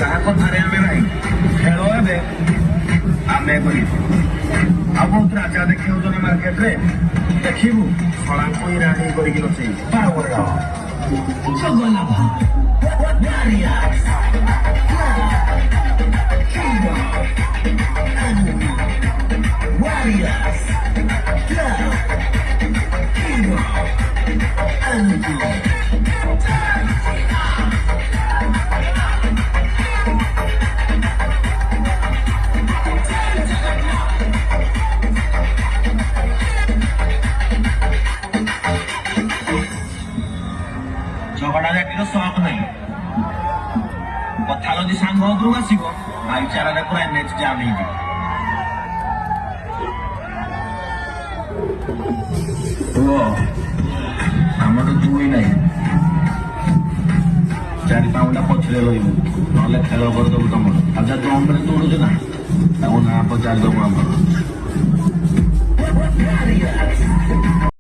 କାହା କଥାରେ ଆମେ ନାହିଁ ଖେଳ ଏବେ ଆମେ କରିବୁ ଆଉ ବହୁତ ରାଜା ଦେଖେଉଛନ୍ତି ମାର୍କେଟରେ ଦେଖିବୁ ଶଳାଙ୍କୁ ରାଣୀ କରିକି ନଚେଇ ଝଗଡ଼ା ଜାତିର ସକ ନାହିଁ କଥା ଯଦି ସାଙ୍ଗ ଉପରକୁ ଆସିବ ଭାଇଚାରାରେ ପୁରା ଏନ୍ଏଚ୍ ଜାମ୍ ହେଇଯିବ। ପୁଅ ଆମର ଦୁଇ ନାହିଁ 4-5ଟା ପଛରେ ରହିବୁ ନହେଲେ ଖେଳ କରିଦେବୁ ତମର ଆଉ ଯାହା ଦମରେ ଦୌଡୁଛୁ ନା ତାକୁ ନାଁ ପଚାରିଦେବୁ ଆମର।